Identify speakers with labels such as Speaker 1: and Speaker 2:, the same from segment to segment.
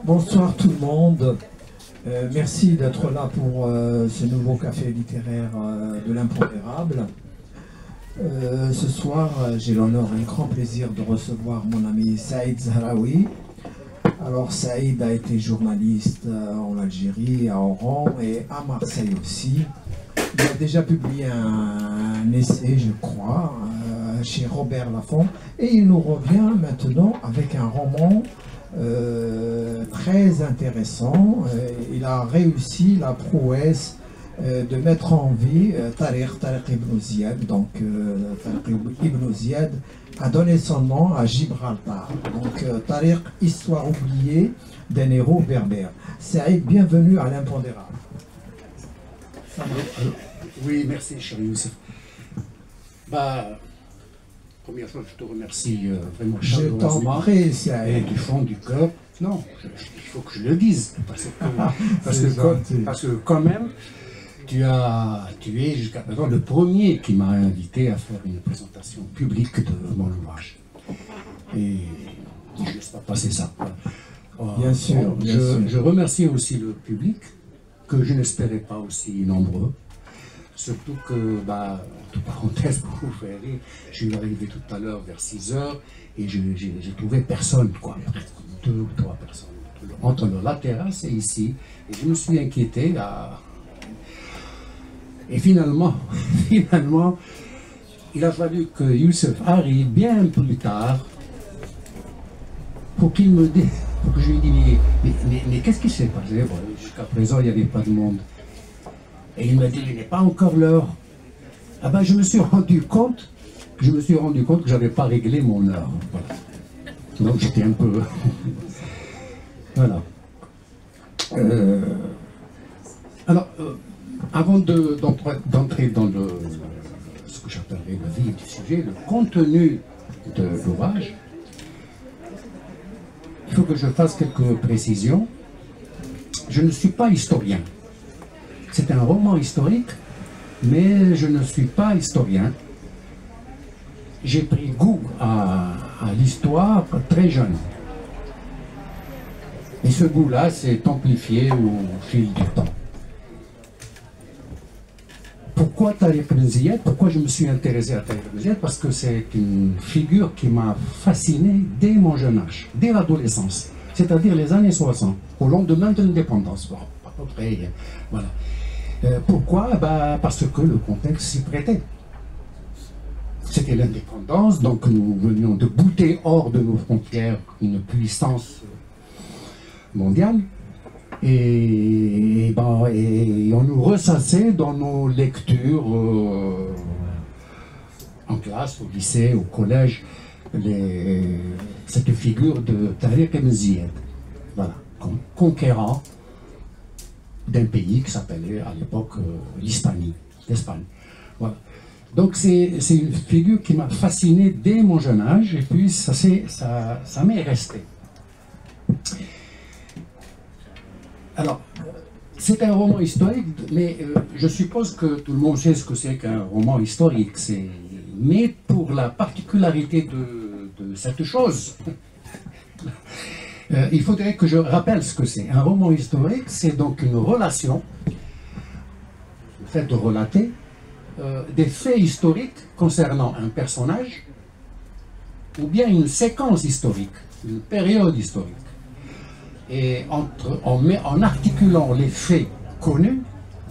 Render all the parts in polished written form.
Speaker 1: Bonsoir tout le monde. Merci d'être là pour ce nouveau café littéraire de l'impondérable. Ce soir, j'ai l'honneur et le grand plaisir de recevoir mon ami Saïd Zahraoui. Alors Saïd a été journaliste en Algérie, à Oran et à Marseille aussi. Il a déjà publié un essai, je crois, chez Robert Laffont. Et il nous revient maintenant avec un roman très intéressant. Il a réussi la prouesse de mettre en vie Tariq Ibn Ziyad. Donc Tariq Ibn Ziyad a donné son nom à Gibraltar. Donc Tariq, histoire oubliée d'un héros berbère. Saïd, bienvenue à l'impondérable.
Speaker 2: Oui, merci, cher Youssef. Première chose, je te remercie vraiment chaleureusement et du fond du cœur. Non, il faut que je le dise, parce que quand même, tu es jusqu'à présent le premier qui m'a invité à faire une présentation publique de mon ouvrage. Et je ne laisse pas passer ça.
Speaker 1: Bien sûr,
Speaker 2: je remercie aussi le public, que je n'espérais pas aussi nombreux. Surtout que, entre parenthèses, pour vous faire rire, je suis arrivé tout à l'heure vers 6 h et j'ai trouvé personne, quoi. 2 ou 3 personnes, entre la terrasse et ici. Et je me suis inquiété. Et finalement, il a fallu que Youssef arrive bien plus tard pour qu'il me dise, pour que je lui dise, mais qu'est-ce qui s'est passé? Jusqu'à présent, il n'y avait pas de monde. Et il m'a dit, il n'est pas encore l'heure. Je me suis rendu compte que je n'avais pas réglé mon heure. Voilà. Donc j'étais un peu... Voilà. Avant d'entrer dans ce que j'appellerais le vif du sujet, le contenu de l'ouvrage, il faut que je fasse quelques précisions. Je ne suis pas historien. C'est un roman historique, mais je ne suis pas historien. J'ai pris goût à l'histoire très jeune. Et ce goût-là s'est amplifié au fil du temps. Pourquoi Tariq Ibn Ziyad? Pourquoi je me suis intéressé à Tariq Ibn Ziyad? Parce que c'est une figure qui m'a fasciné dès mon jeune âge, dès l'adolescence, c'est-à-dire les années 60, au lendemain de l'indépendance. Bon, à peu près, voilà. Pourquoi? Parce que le contexte s'y prêtait. C'était l'indépendance, donc nous venions de bouter hors de nos frontières une puissance mondiale. Et on nous ressassait dans nos lectures en classe, au lycée, au collège, cette figure de Tariq Ibn Ziyad, voilà, comme conquérant d'un pays qui s'appelait à l'époque l'Espagne. Voilà. Donc c'est une figure qui m'a fasciné dès mon jeune âge, et puis ça m'est resté. Alors, c'est un roman historique, mais je suppose que tout le monde sait ce que c'est qu'un roman historique. Mais pour la particularité de cette chose, il faudrait que je rappelle ce que c'est. Un roman historique, c'est donc une relation, le fait de relater des faits historiques concernant un personnage ou bien une séquence historique, une période historique. Et en articulant les faits connus,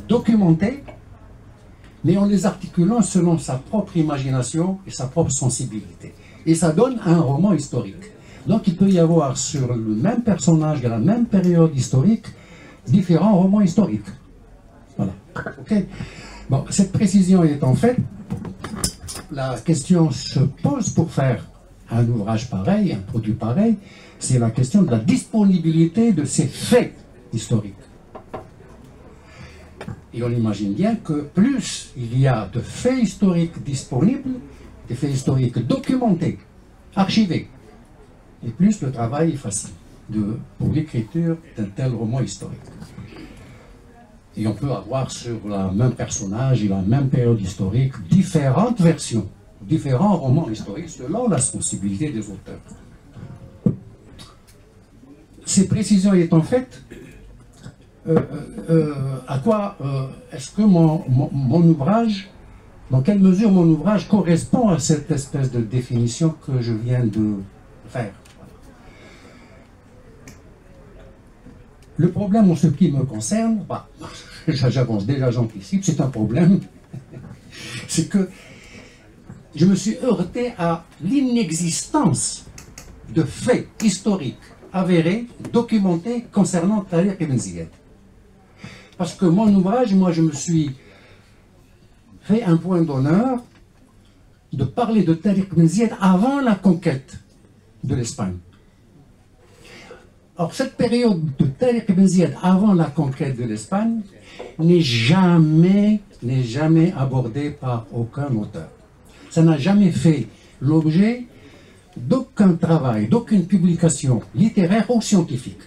Speaker 2: documentés, mais en les articulant selon sa propre imagination et sa propre sensibilité. Et ça donne un roman historique. Donc il peut y avoir sur le même personnage de la même période historique différents romans historiques. Voilà. Okay. Bon, cette précision étant faite, la question se pose pour faire un ouvrage pareil, un produit pareil, c'est la question de la disponibilité de ces faits historiques. Et on imagine bien que plus il y a de faits historiques disponibles, des faits historiques documentés, archivés, et plus le travail est facile pour l'écriture d'un tel roman historique. Et on peut avoir sur le même personnage et la même période historique différentes versions, différents romans historiques selon la sensibilité des auteurs. Ces précisions étant faites, à quoi est-ce que mon ouvrage, dans quelle mesure mon ouvrage correspond à cette espèce de définition que je viens de faire? Le problème en ce qui me concerne, bah, j'avance déjà, j'anticipe, c'est un problème, c'est que je me suis heurté à l'inexistence de faits historiques avérés, documentés concernant Tariq Ibn Ziyad. Parce que mon ouvrage, moi je me suis fait un point d'honneur de parler de Tariq Ibn Ziyad avant la conquête de l'Espagne. Or, cette période de Tariq Ibn Ziyad avant la conquête de l'Espagne n'est jamais abordée par aucun auteur. Ça n'a jamais fait l'objet d'aucun travail, d'aucune publication littéraire ou scientifique.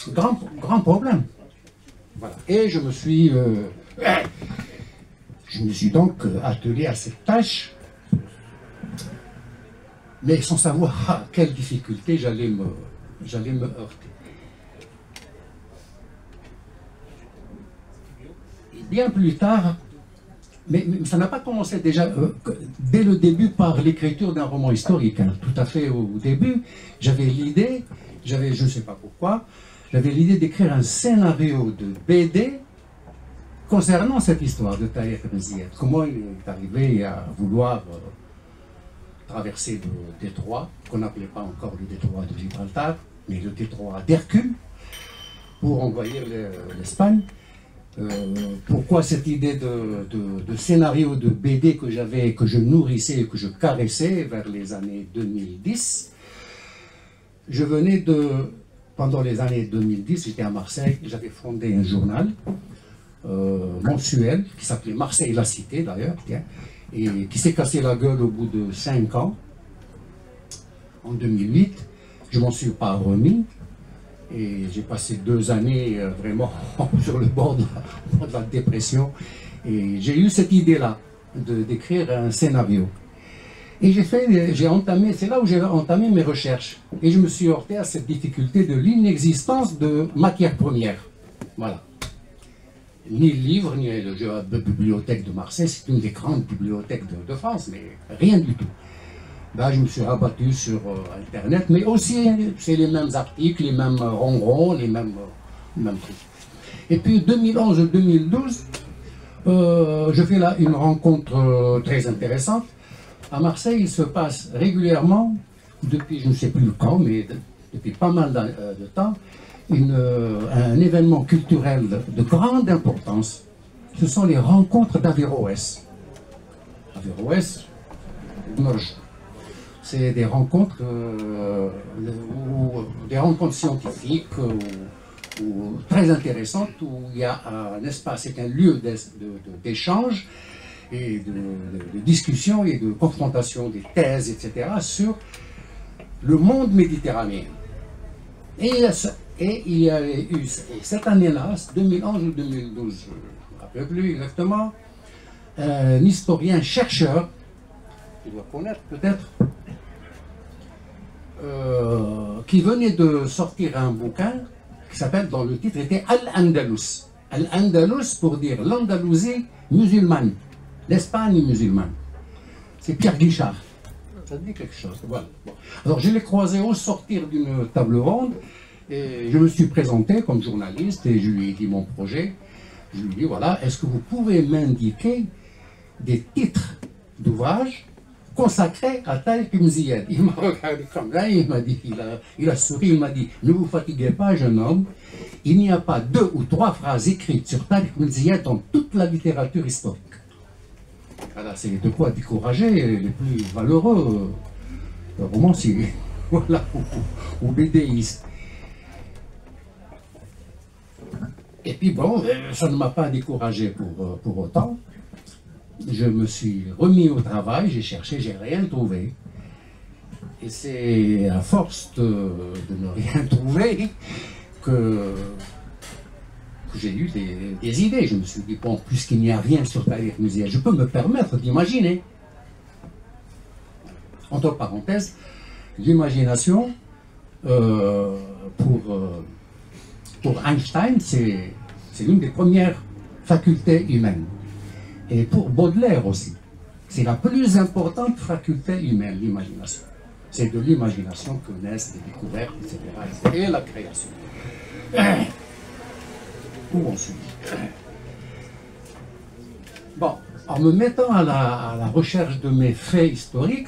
Speaker 2: Grand problème. Voilà. Et je me suis donc attelé à cette tâche, mais sans savoir à quelle difficulté j'allais me heurter. Et bien plus tard, mais ça n'a pas commencé déjà dès le début par l'écriture d'un roman historique. Hein. Tout à fait au début, j'avais l'idée, je ne sais pas pourquoi, j'avais l'idée d'écrire un scénario de BD concernant cette histoire de Tariq Ibn Ziyad. Comment il est arrivé à vouloir traverser le détroit, qu'on n'appelait pas encore le détroit de Gibraltar, mais le détroit d'Hercule, pour envahir l'Espagne. Pourquoi cette idée de scénario de BD que je nourrissais et que je caressais vers les années 2010. Je venais pendant les années 2010, j'étais à Marseille, j'avais fondé un journal mensuel qui s'appelait Marseille la Cité d'ailleurs, et qui s'est cassé la gueule au bout de 5 ans, en 2008. Je m'en suis pas remis. Et j'ai passé 2 années vraiment sur le bord de la dépression. Et j'ai eu cette idée-là, d'écrire un scénario. Et c'est là où j'ai entamé mes recherches. Et je me suis heurté à cette difficulté de l'inexistence de matières premières. Voilà. Ni le livre, ni la bibliothèque de Marseille, c'est une des grandes bibliothèques de France, mais rien du tout. Là, je me suis rabattu sur Internet, mais aussi, c'est les mêmes articles, les mêmes ronrons, les mêmes trucs. Et puis, 2011-2012, je fais là une rencontre très intéressante. À Marseille, il se passe régulièrement, depuis je ne sais plus quand, mais depuis pas mal de temps, un événement culturel de grande importance. Ce sont les rencontres d'Averroès. Averroès, c'est des rencontres, scientifiques très intéressantes où il y a un espace, c'est un lieu d'échange et de discussion et de confrontation des thèses, etc. sur le monde méditerranéen. Et il y a eu cette année-là, 2011 ou 2012, je ne me rappelle plus exactement, un historien chercheur, tu dois connaître peut-être, qui venait de sortir un bouquin qui s'appelle, dont le titre était Al-Andalus. Al-Andalus pour dire l'Andalousie musulmane, l'Espagne musulmane. C'est Pierre Guichard. Ça dit quelque chose. Voilà. Bon. Alors je l'ai croisé au sortir d'une table ronde et je me suis présenté comme journaliste et je lui ai dit mon projet. Je lui ai dit voilà, est-ce que vous pouvez m'indiquer des titres d'ouvrages consacré à Tariq Ibn Ziyad. Il m'a regardé comme ça, il m'a dit, il a souri, il m'a dit, ne vous fatiguez pas, jeune homme, il n'y a pas 2 ou 3 phrases écrites sur Tariq Ibn Ziyad dans toute la littérature historique. Voilà, c'est de quoi décourager les plus valeureux romanciers, voilà, ou BDistes. Et puis bon, ça ne m'a pas découragé pour autant. Je me suis remis au travail, j'ai cherché, j'ai rien trouvé. Et c'est à force de ne rien trouver que j'ai eu des idées. Je me suis dit, bon, puisqu'il n'y a rien sur Tariq Ibn Ziyad, je peux me permettre d'imaginer. Entre parenthèses, l'imagination pour Einstein, c'est l'une des premières facultés humaines. Et pour Baudelaire aussi. C'est la plus importante faculté humaine, l'imagination. C'est de l'imagination que naissent les découvertes, etc. Et la création. Où on suit. Bon, en me mettant à la recherche de mes faits historiques,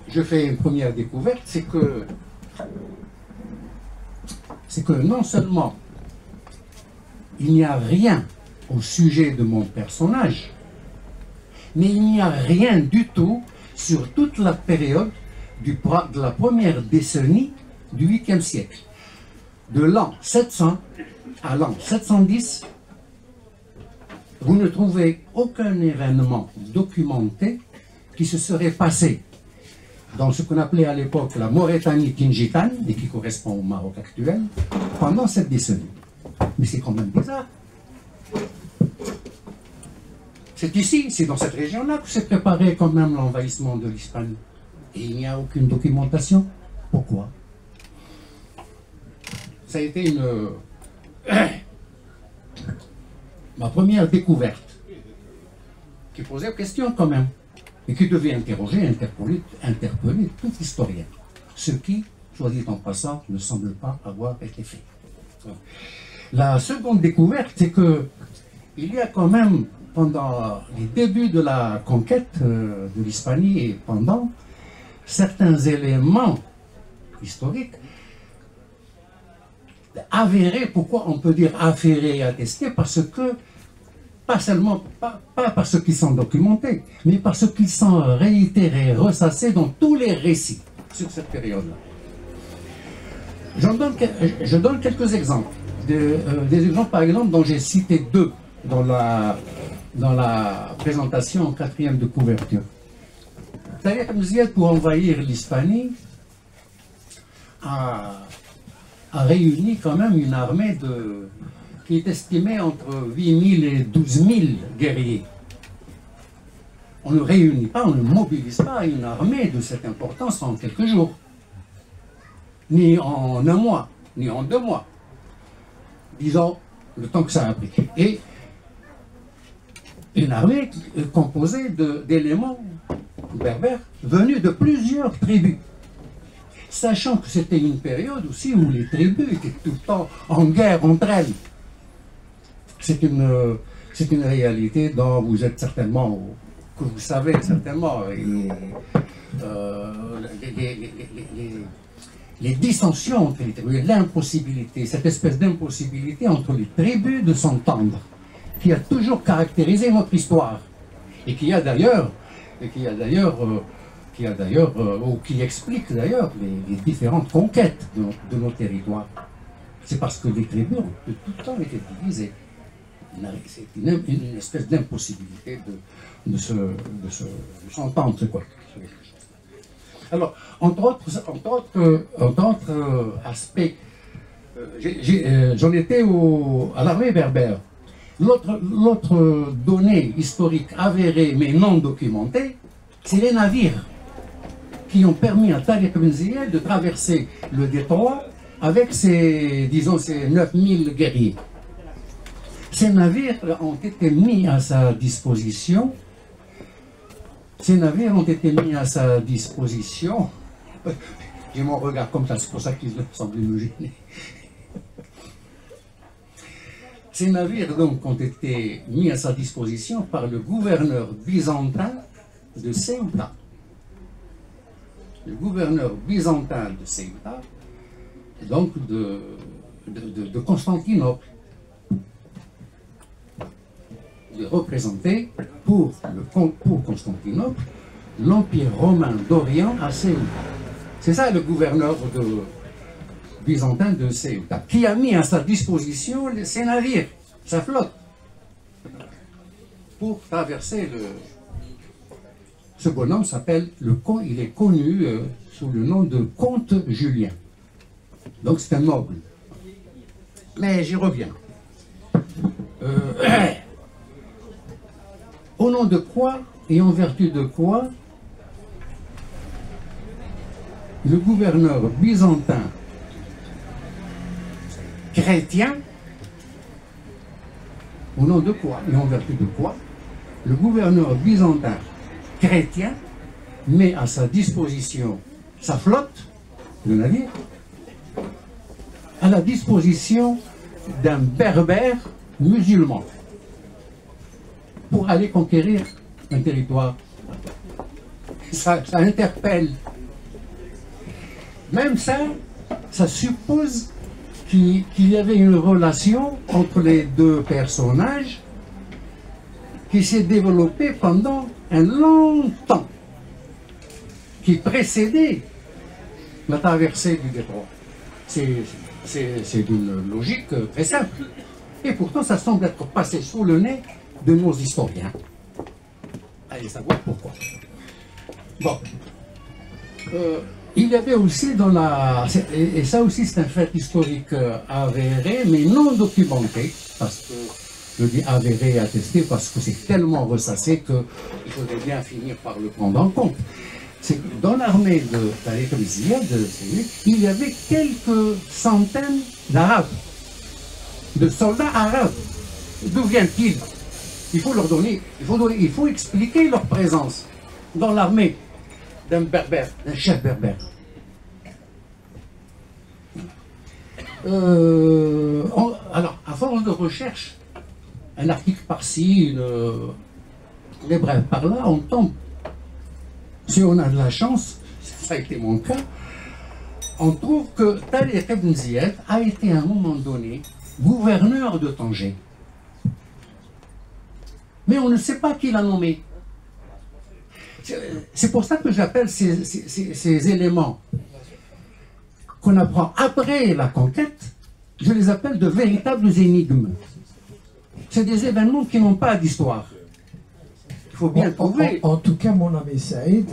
Speaker 2: je fais une première découverte, c'est que non seulement il n'y a rien au sujet de mon personnage, mais il n'y a rien du tout sur toute la période de la première décennie du 8e siècle. De l'an 700 à l'an 710, vous ne trouvez aucun événement documenté qui se serait passé dans ce qu'on appelait à l'époque la Mauritanie tingitane, et qui correspond au Maroc actuel, pendant cette décennie. Mais c'est quand même bizarre. C'est ici, c'est dans cette région-là que s'est préparé quand même l'envahissement de l'Hispanie. Et il n'y a aucune documentation. Pourquoi? Ça a été ma première découverte, qui posait question quand même, et qui devait interroger, interpeller tout historien. Ce qui, soit dit en passant, ne semble pas avoir été fait. La seconde découverte, c'est que il y a quand même, pendant les débuts de la conquête de l'Hispanie et pendant, certains éléments historiques avérés. Pourquoi on peut dire avérés et attestés? Parce que, pas parce qu'ils sont documentés, mais parce qu'ils sont réitérés, ressassés dans tous les récits sur cette période-là. Je donne quelques exemples. Des exemples, par exemple, dont j'ai cité deux dans la présentation en 4e de couverture. Tariq ibn Ziyad, pour envahir l'Hispanie, a réuni quand même une armée qui est estimée entre 8 000 et 12 000 guerriers. On ne réunit pas, on ne mobilise pas une armée de cette importance en quelques jours, ni en un mois, ni en 2 mois. Disons le temps que ça a pris. Et une armée composée d'éléments berbères venus de plusieurs tribus. Sachant que c'était une période aussi où les tribus étaient tout le temps en guerre entre elles. C'est une réalité dont vous êtes certainement, que vous savez certainement, les dissensions entre les tribus, l'impossibilité, cette espèce d'impossibilité entre les tribus de s'entendre, qui a toujours caractérisé notre histoire, et qui explique d'ailleurs les différentes conquêtes de nos territoires. C'est parce que les tribus ont tout le temps été divisées. C'est une espèce d'impossibilité de s'entendre, quoi. Alors, entre autres aspects, j'en étais à l'armée berbère. L'autre donnée historique avérée mais non documentée, c'est les navires qui ont permis à Tariq ibn Ziyad de traverser le détroit avec ses 9000 guerriers. Ces navires ont été mis à sa disposition. J'ai mon regard comme ça, c'est pour ça qu'il semble me gêner. Ces navires donc ont été mis à sa disposition par le gouverneur byzantin de Ceuta. Le gouverneur byzantin de Ceuta, donc de Constantinople. Il représentait pour Constantinople l'Empire romain d'Orient à Ceuta. C'est ça le gouverneur byzantin de Ceuta, qui a mis à sa disposition ses navires, sa flotte, pour traverser Ce bonhomme il est connu sous le nom de comte Julien. Donc c'est un noble. Mais j'y reviens. Au nom de quoi et en vertu de quoi le gouverneur byzantin chrétien, au nom de quoi et en vertu de quoi, le gouverneur byzantin chrétien met à sa disposition sa flotte de navires à la disposition d'un berbère musulman pour aller conquérir un territoire. Ça interpelle. Même ça suppose qu'il y avait une relation entre les deux personnages qui s'est développée pendant un long temps, qui précédait la traversée du détroit. C'est d'une logique très simple. Et pourtant, ça semble être passé sous le nez de nos historiens. Allez savoir pourquoi. Bon. Il y avait aussi dans la... Et ça aussi, c'est un fait historique avéré, mais non documenté, parce que je dis avéré et attesté, parce que c'est tellement ressassé qu'il faudrait bien finir par le prendre en compte. C'est que dans l'armée de Tariq ibn Ziyad, il y avait quelques centaines d'Arabes, de soldats arabes. D'où viennent-ils? Il faut leur donner, il faut expliquer leur présence dans l'armée d'un berbère, d'un chef berbère. Alors, à force de recherche, un article par-ci, les brèves par-là, on tombe. Si on a de la chance, ça a été mon cas, on trouve que Tariq ibn Ziyad a été à un moment donné gouverneur de Tanger. Mais on ne sait pas qui l'a nommé. C'est pour ça que j'appelle ces éléments qu'on apprend après la conquête, je les appelle de véritables énigmes. C'est des événements qui n'ont pas d'histoire. Il faut bien trouver.
Speaker 1: En tout cas, mon ami Saïd,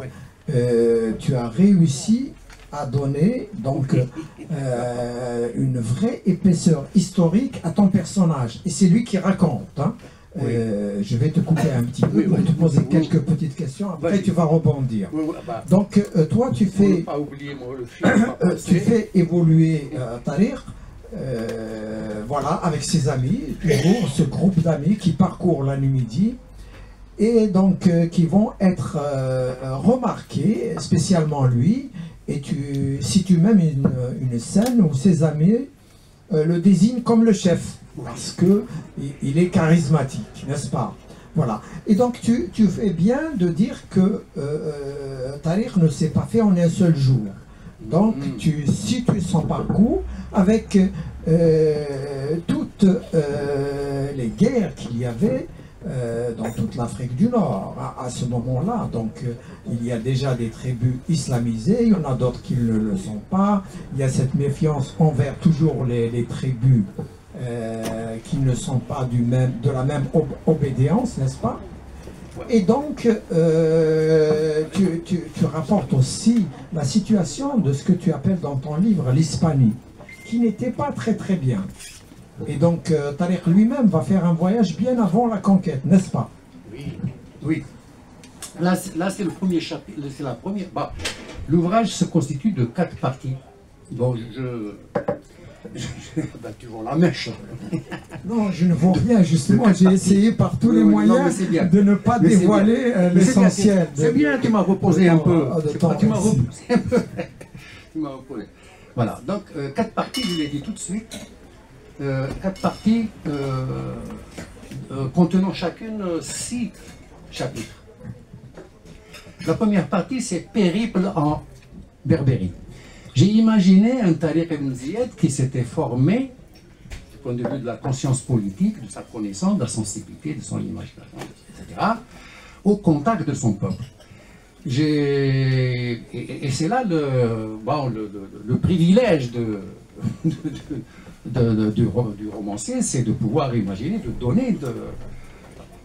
Speaker 1: tu as réussi à donner donc une vraie épaisseur historique à ton personnage. Et c'est lui qui raconte. Hein. Oui. Je vais te couper un petit peu pour te poser quelques petites questions. Après, tu vas rebondir. Donc, toi, tu fais, tu fais évoluer Tariq, voilà, avec ses amis, toujours ce groupe d'amis qui parcourent la Numidie et donc qui vont être remarqués, spécialement lui. Et tu situes même une scène où ses amis le désignent comme le chef. Parce qu'il est charismatique, n'est-ce pas? Voilà. Et donc tu fais bien de dire que Tariq ne s'est pas fait en un seul jour. Donc tu situes son parcours avec toutes les guerres qu'il y avait dans toute l'Afrique du Nord à ce moment-là. Donc il y a déjà des tribus islamisées, il y en a d'autres qui ne le sont pas. Il y a cette méfiance envers toujours les tribus qui ne sont pas de la même obédience, n'est-ce pas? Et donc, tu rapportes aussi la situation de ce que tu appelles dans ton livre l'Hispanie, qui n'était pas très très bien. Et donc, Tariq lui-même va faire un voyage bien avant la conquête, n'est-ce pas?
Speaker 2: Oui, oui. Là c'est le premier chapitre, c'est la première. Bah, l'ouvrage se constitue de 4 parties. Bon, bah, tu vois la mèche.
Speaker 1: Non, je ne vois rien, justement. J'ai essayé par tous les moyens de ne pas dévoiler l'essentiel.
Speaker 2: C'est bien, tu m'as reposé un peu. Tu m'as reposé un peu. Tu m'as reposé. Voilà, donc 4 parties, je l'ai dit tout de suite. 4 parties contenant chacune 6 chapitres. La première partie, c'est Périple en Berbérie. J'ai imaginé un Tariq ibn Ziyad qui s'était formé, du point de vue de la conscience politique, de sa connaissance, de la sensibilité, de son imagination, etc., au contact de son peuple. Et c'est là le privilège du romancier, c'est de pouvoir imaginer, de donner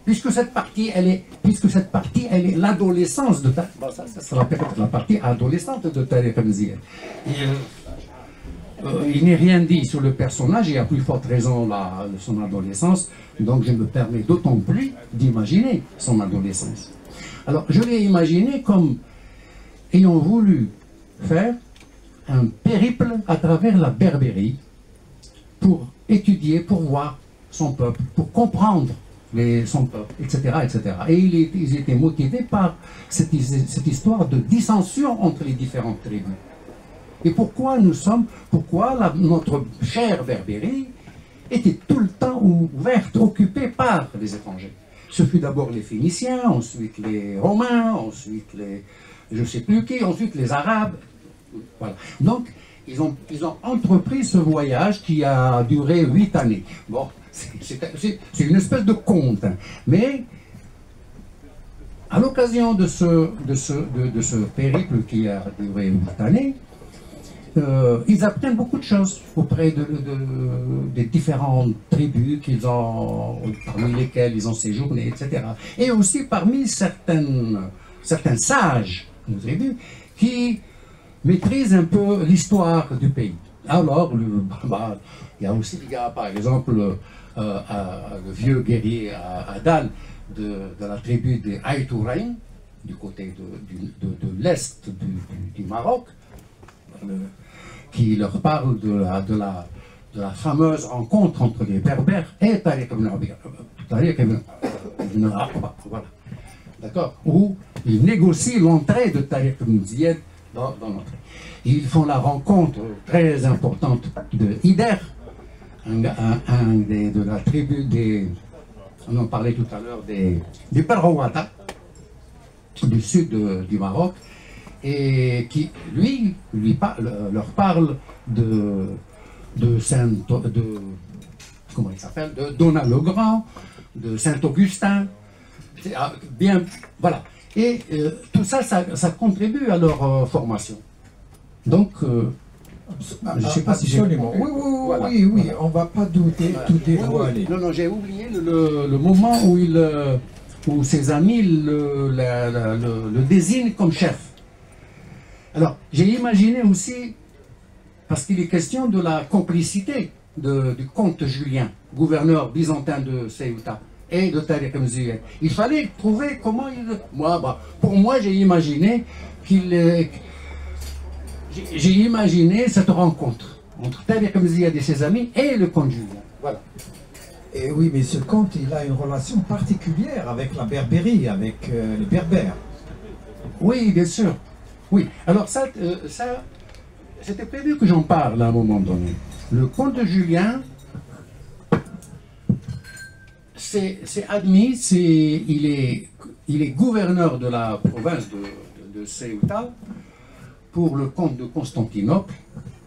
Speaker 2: puisque cette partie elle est l'adolescence de ça va peut-être la partie adolescente de Tariq ibn Ziyad. Il n'est rien dit sur le personnage et à plus forte raison son adolescence, donc je me permets d'autant plus d'imaginer son adolescence. Alors je l'ai imaginé comme ayant voulu faire un périple à travers la Berbérie pour étudier, pour voir son peuple, pour comprendre son peuple, etc., etc. Et ils étaient motivés par cette histoire de dissension entre les différentes tribus. Et pourquoi notre chère Berbérie était tout le temps ouverte, occupée par les étrangers. Ce fut d'abord les Phéniciens, ensuite les Romains, ensuite les je ne sais plus qui, ensuite les Arabes. Voilà. Donc, ils ont entrepris ce voyage qui a duré 8 années. Bon, c'est une espèce de conte, hein. Mais à l'occasion de ce périple qui a duré 8 années, ils apprennent beaucoup de choses auprès des différentes tribus parmi lesquelles ils ont séjourné, etc. Et aussi parmi certains sages de tribus qui maîtrisent un peu l'histoire du pays. Alors, il y a par exemple le vieux guerrier Adal de la tribu des Aïtouraïn, du côté de l'est du Maroc, qui leur parle de la fameuse rencontre entre les Berbères et Tariq ibn Aqba, voilà. D'accord, où ils négocient l'entrée de Tariq ibn Ziyad dans notre. Ils font la rencontre très importante de Hider, de la tribu on en parlait tout à l'heure, des Parrawata, du sud du Maroc, et qui, leur parle de comment il s'appelle, de Donat le Grand, de Saint-Augustin, bien, voilà. Et tout ça, ça contribue à leur formation. Donc, je ne sais pas si j'ai...
Speaker 1: Oui, on ne va pas douter, tout dévoiler.
Speaker 2: Non, j'ai oublié le moment où ses amis le désignent comme chef. Alors, j'ai imaginé aussi, parce qu'il est question de la complicité du comte Julien, gouverneur byzantin de Ceuta, et de Tariq ibn Ziyad. Il fallait trouver comment pour moi, j'ai imaginé cette rencontre entre Tariq ibn Ziyad et ses amis et le comte Julien. Voilà.
Speaker 1: Et oui, mais ce comte, il a une relation particulière avec la Berbérie, avec les Berbères.
Speaker 2: Oui, bien sûr. Oui, alors ça c'était prévu que j'en parle à un moment donné. Le comte Julien, c'est admis, il est gouverneur de la province de Ceuta pour le comte de Constantinople,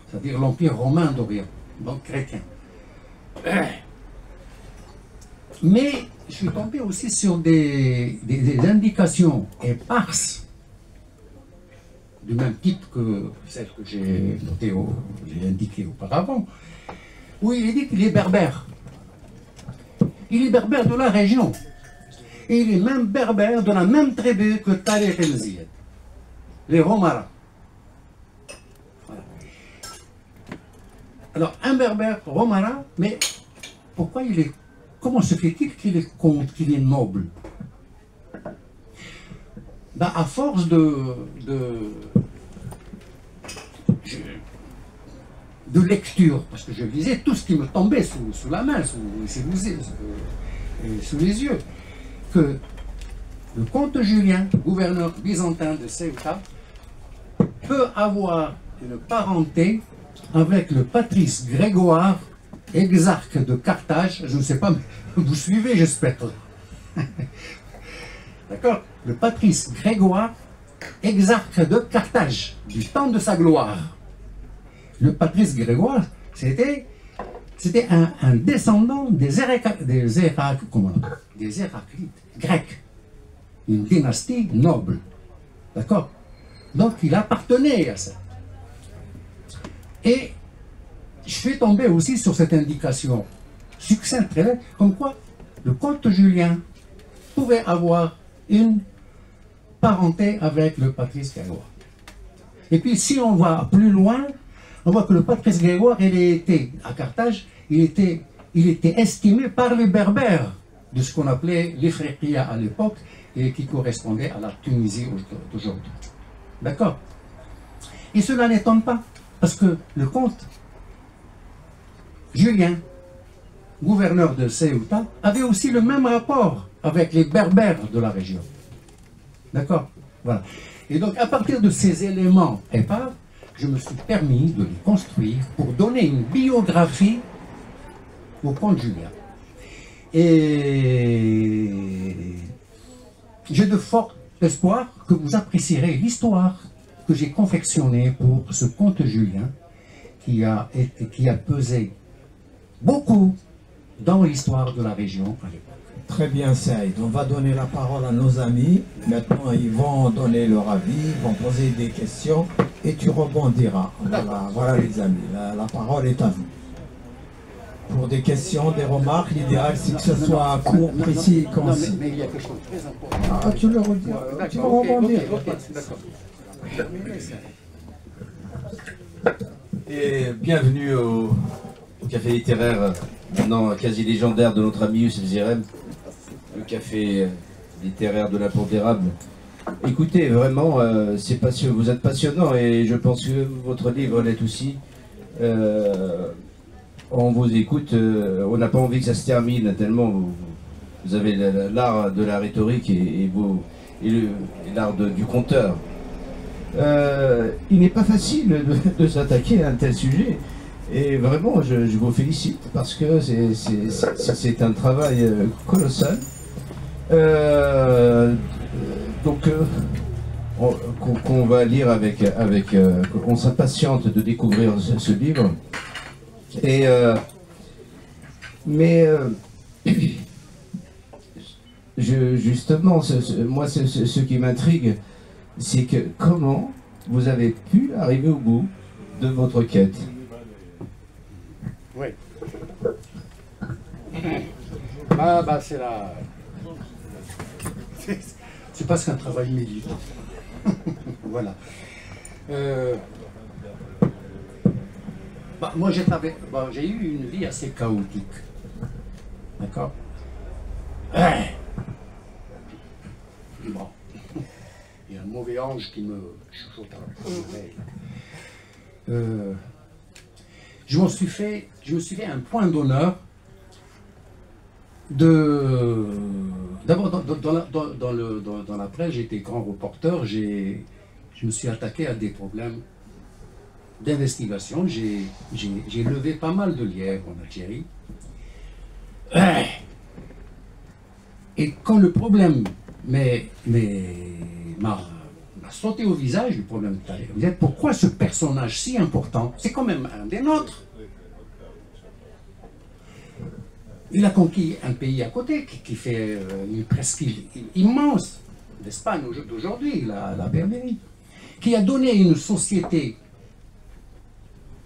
Speaker 2: c'est-à-dire l'Empire romain d'Orient, donc chrétien. Mais je suis tombé aussi sur des indications éparses, du même type que celle que j'ai indiquée auparavant, où il est dit qu'il est berbère. Il est berbère de la région. Et il est même berbère de la même tribu que Tariq ibn Ziyad, les Romara. Voilà. Alors, un berbère Romara, mais pourquoi comment se fait-il qu'il est comte, qu'il est noble? À force de lecture, parce que je lisais tout ce qui me tombait sous la main, sous les yeux, que le comte Julien, gouverneur byzantin de Ceuta, peut avoir une parenté avec le patrice Grégoire, exarque de Carthage. Je ne sais pas, mais vous suivez, j'espère. D'accord? Le patrice Grégoire, exarque de Carthage, du temps de sa gloire. Le patrice Grégoire, c'était un descendant des Héraclites grecs, une dynastie noble. D'accord? Donc il appartenait à ça. Et je suis tombé aussi sur cette indication succincte, comme quoi le comte Julien pouvait avoir une parenté avec le patrice Grégoire. Et puis si on va plus loin, on voit que le patrice Grégoire, il était à Carthage, il était estimé par les Berbères de ce qu'on appelait l'Ifriqiya à l'époque et qui correspondait à la Tunisie d'aujourd'hui. D'accord? Et cela n'étonne pas, Parce que le comte Julien, gouverneur de Ceuta, avait aussi le même rapport avec les Berbères de la région. D'accord? Voilà. Et donc, à partir de ces éléments épars, je me suis permis de les construire pour donner une biographie au comte Julien. Et j'ai de forts espoirs que vous apprécierez l'histoire que j'ai confectionnée pour ce comte Julien qui a pesé beaucoup dans l'histoire de la région à l'époque.
Speaker 1: Très bien, Saïd. On va donner la parole à nos amis. Maintenant, ils vont donner leur avis, ils vont poser des questions et tu rebondiras. Voilà les amis, la parole est à vous. Pour des questions, des remarques, l'idéal c'est que ce soit court, précis et concis.
Speaker 2: Mais il y a quelque chose de très important.
Speaker 1: Ah, tu le redis, tu vas rebondir.
Speaker 2: D'accord.
Speaker 3: Et bienvenue au café littéraire, maintenant quasi légendaire de notre ami Youssef Zirem, le café littéraire de l'impondérable. Écoutez, vraiment, vous êtes passionnant et je pense que votre livre l'est aussi. On vous écoute, on n'a pas envie que ça se termine tellement vous avez l'art de la rhétorique et l'art du conteur. Il n'est pas facile de s'attaquer à un tel sujet et vraiment je vous félicite parce que c'est un travail colossal. Qu'on va lire on s'impatiente de découvrir ce livre. Justement, moi, ce qui m'intrigue, c'est que comment vous avez pu arriver au bout de votre quête.
Speaker 2: Oui. C'est la... C'est pas qu'un travail militant. Voilà. Moi, j'ai eu une vie assez chaotique. D'accord? Bon. Il y a un mauvais ange qui me chuchote à l'oreille. Je me suis fait un point d'honneur d'abord dans la presse, j'étais grand reporter, je me suis attaqué à des problèmes d'investigation, j'ai levé pas mal de lièvres en Algérie. Et quand le problème m'a sauté au visage, le problème vous êtes pourquoi ce personnage si important, c'est quand même un des nôtres. Il a conquis un pays à côté qui fait une presqu'île immense, l'Espagne d'aujourd'hui, la Berbérie, qui a donné une société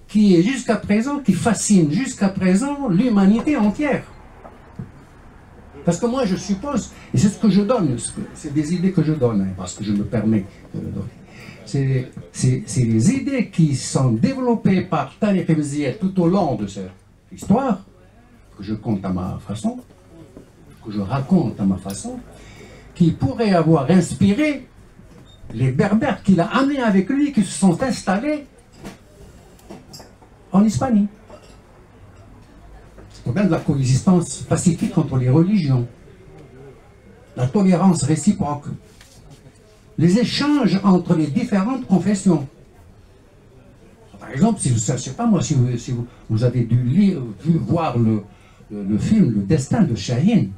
Speaker 2: qui est jusqu'à présent, qui fascine jusqu'à présent l'humanité entière. Parce que moi je suppose, et c'est ce que je donne, c'est des idées que je donne, parce que je me permets de le donner. C'est les idées qui sont développées par Tariq Ibn Ziyad tout au long de cette histoire, que je compte à ma façon, que je raconte à ma façon, qui pourrait avoir inspiré les Berbères qu'il a amenés avec lui, qui se sont installés en Hispanie. C'est le problème de la coexistence pacifique entre les religions, la tolérance réciproque, les échanges entre les différentes confessions. Par exemple, je ne sais pas moi si vous avez vu voir le film Le Destin de Chahine,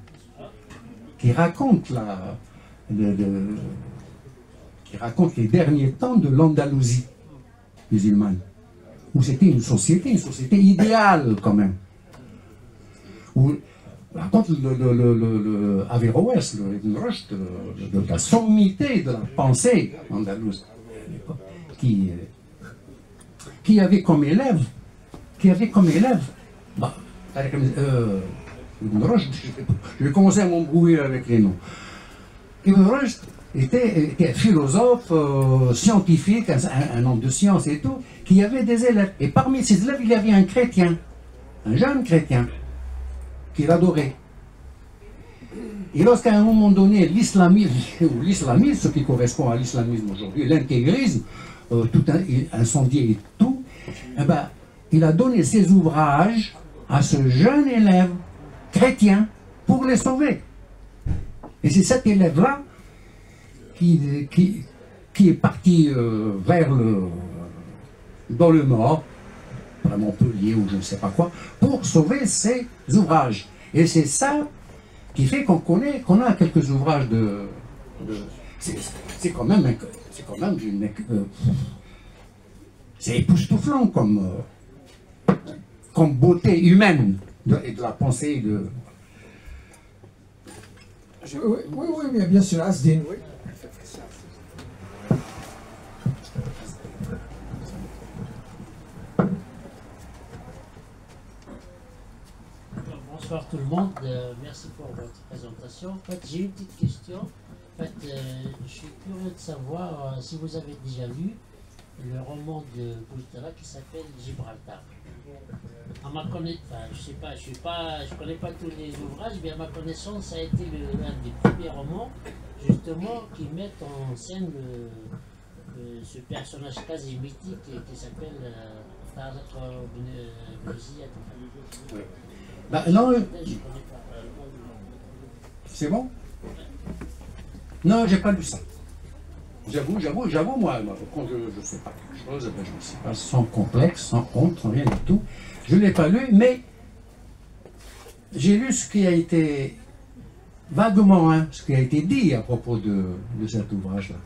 Speaker 2: qui raconte les derniers temps de l'Andalousie musulmane, où c'était une société idéale quand même. Où raconte Averroès, Ibn Rushd, de la sommité de la pensée andalouse, qui avait comme élève, Ibn Rushd, je vais commencer à m'embrouiller avec les noms. Ibn Rushd était philosophe, scientifique, un homme de science et tout, qui avait des élèves. Et parmi ses élèves, il y avait un chrétien, un jeune chrétien, qu'il adorait. Et lorsqu'à un moment donné, l'islamisme, ce qui correspond à l'islamisme aujourd'hui, l'intégrisme, tout incendié et tout, eh ben, il a donné ses ouvrages à ce jeune élève chrétien pour les sauver. Et c'est cet élève-là qui est parti dans le nord, à Montpellier ou je ne sais pas quoi, pour sauver ses ouvrages. Et c'est ça qui fait qu'on a quelques ouvrages c'est quand même c'est époustouflant comme beauté humaine et de la pensée de...
Speaker 1: Oui, mais bien sûr, Asdin.
Speaker 4: Bonsoir tout le monde, merci pour votre présentation. En fait, j'ai une petite question. En fait, je suis curieux de savoir si vous avez déjà lu le roman de Boultara qui s'appelle Gibraltar. À ma connaissance, je connais pas tous les ouvrages, mais à ma connaissance, ça a été l'un des premiers romans, justement, qui mettent en scène ce personnage quasi mythique qui s'appelle Tariq Ben Ziyad.
Speaker 2: Bah, non, c'est bon? Non, j'ai pas lu ça. J'avoue, moi, quand je fais pas quelque chose, ben, je ne sais pas, sans complexe, sans honte, sans rien du tout. Je ne l'ai pas lu, mais j'ai lu ce qui a été, vaguement, hein, ce qui a été dit à propos de cet ouvrage-là.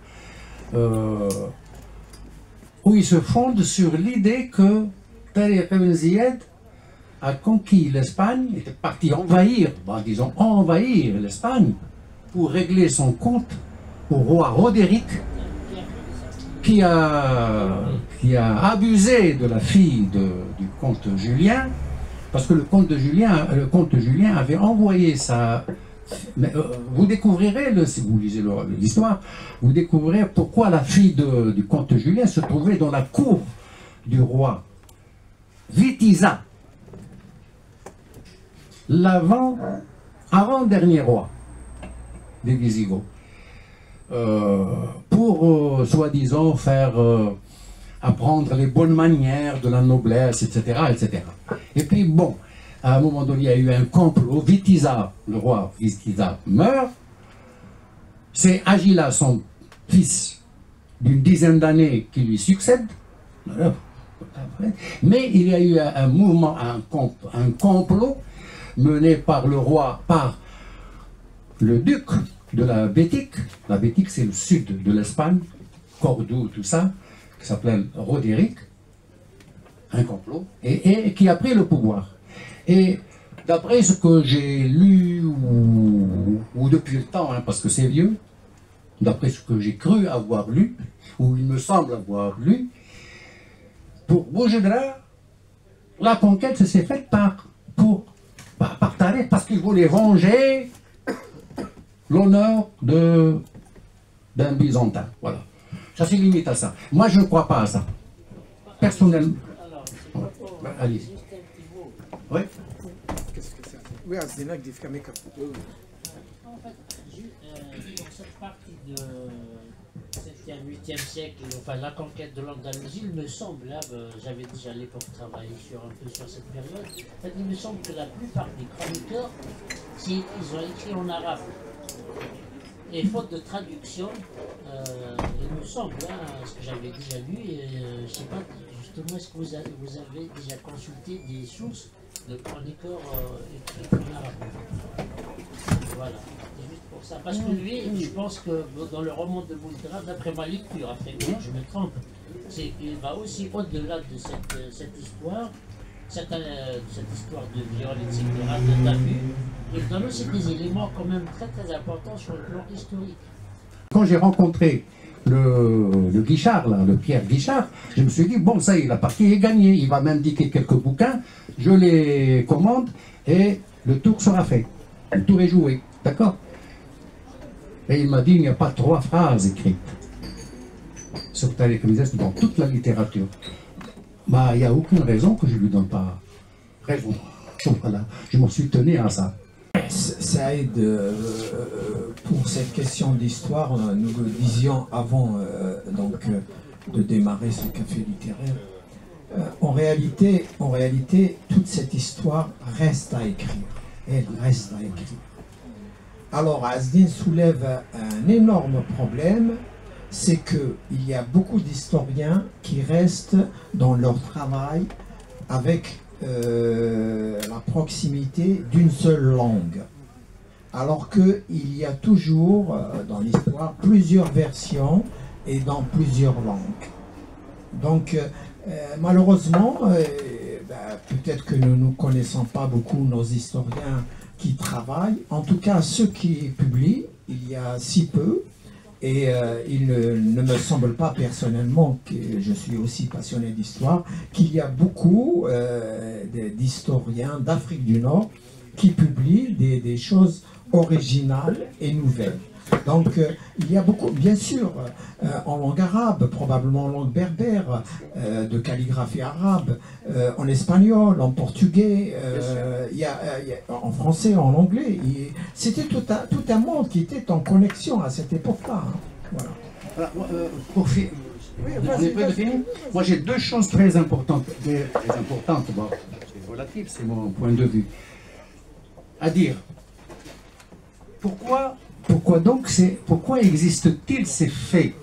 Speaker 2: Où il se fonde sur l'idée que Tariq Ben Ziyad a conquis l'Espagne, était parti envahir, disons envahir l'Espagne, pour régler son compte au roi Roderick, qui a abusé de la fille du comte Julien, parce que le comte Julien avait envoyé sa... vous découvrirez, si vous lisez l'histoire, vous découvrirez pourquoi la fille du comte Julien se trouvait dans la cour du roi Witiza, avant-dernier roi des Visigoths, pour soi-disant faire apprendre les bonnes manières de la noblesse, etc., etc. Et puis bon, à un moment donné, il y a eu un complot. Witiza, le roi Witiza meurt. C'est Agila, son fils d'une dizaine d'années, qui lui succède. Mais il y a eu un mouvement, un complot mené par le roi, par le duc de la Bétique. La Bétique, c'est le sud de l'Espagne, Cordoue, tout ça, qui s'appelait Roderick, un complot, et qui a pris le pouvoir. Et d'après ce que j'ai lu, ou depuis le temps, hein, parce que c'est vieux, d'après ce que j'ai cru avoir lu, ou il me semble avoir lu, pour Boujedra, la conquête s'est faite par Tariq, parce qu'il voulait venger l'honneur d'un Byzantin. Voilà. Ça se limite à ça. Moi, je ne crois pas à ça. Personnellement. Allez-y. Oui.
Speaker 1: Qu'est-ce que c'est? Oui, Asdin, des Fkameka.
Speaker 4: En fait, dans cette partie de 7e, 8e siècle, enfin la conquête de l'Andalousie, il me semble, là, j'avais déjà à l'époque travaillé un peu sur cette période, en fait, il me semble que la plupart des chroniqueurs, ils ont écrit en arabe. Et faute de traduction, il me semble, hein, ce que j'avais déjà lu, je ne sais pas justement, est-ce que vous avez déjà consulté des sources de chroniqueurs écrits en arabe? Voilà, c'est juste pour ça. Parce que lui, je pense que dans le roman de Boultara, d'après ma lecture, après je me trompe, il va aussi au-delà de cette histoire, cette histoire de viol, etc., d'abus. Il donne aussi des éléments quand même très très importants sur le plan historique.
Speaker 2: Quand j'ai rencontré le Guichard, là, le Pierre Guichard, je me suis dit, bon, ça y est, la partie est gagnée. Il va m'indiquer quelques bouquins, je les commande et le tour sera fait. Le tour est joué, d'accord? Et il m'a dit, il n'y a pas 3 phrases écrites sur Tariq Ben Ziyad dans toute la littérature. Bah, il n'y a aucune raison que je ne lui donne pas raison. Voilà, je m'en suis tenu à ça.
Speaker 1: Saïd, pour cette question d'histoire, nous le disions avant de démarrer ce café littéraire, En réalité, toute cette histoire reste à écrire. Elle reste à écrire. Alors, Azdin soulève un énorme problème, c'est qu'il y a beaucoup d'historiens qui restent dans leur travail avec la proximité d'une seule langue. Alors qu'il y a toujours dans l'histoire plusieurs versions et dans plusieurs langues. Donc, malheureusement, peut-être que nous ne connaissons pas beaucoup nos historiens qui travaillent. En tout cas, ceux qui publient, il y a si peu. Et il ne me semble pas personnellement, que je suis aussi passionné d'histoire, qu'il y a beaucoup d'historiens d'Afrique du Nord qui publient des choses originales et nouvelles. Donc il y a beaucoup, bien sûr, en langue arabe, probablement en langue berbère, de calligraphie arabe, en espagnol, en portugais, en français, en anglais. C'était tout un monde qui était en connexion à cette époque-là. Hein. Voilà.
Speaker 2: Pour finir, on est prêt de finir. Moi j'ai deux choses très importantes. Bon, c'est relatif, c'est mon point de vue. À dire. Pourquoi existe-t-il ces faits?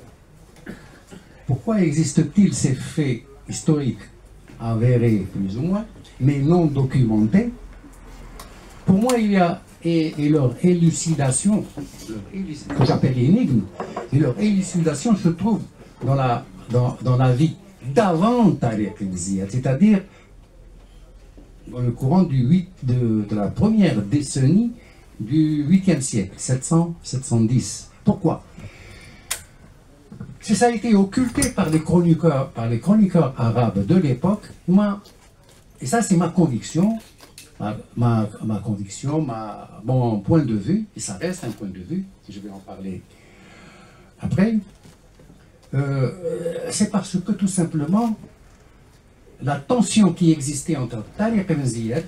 Speaker 2: Pourquoi existe-t-il ces faits historiques avérés, plus ou moins, mais non documentés? Pour moi, il y a, et leur élucidation, que j'appelle énigme, et leur élucidation se trouve dans la vie d'avant Tariq ibn Ziyad, c'est-à-dire dans le courant de la première décennie du 8e siècle, 700-710. Pourquoi? Si ça a été occulté par les chroniqueurs arabes de l'époque, et ça c'est ma conviction, mon point de vue, et ça reste un point de vue, je vais en parler après, c'est parce que tout simplement, la tension qui existait entre Tariq ibn Ziyad,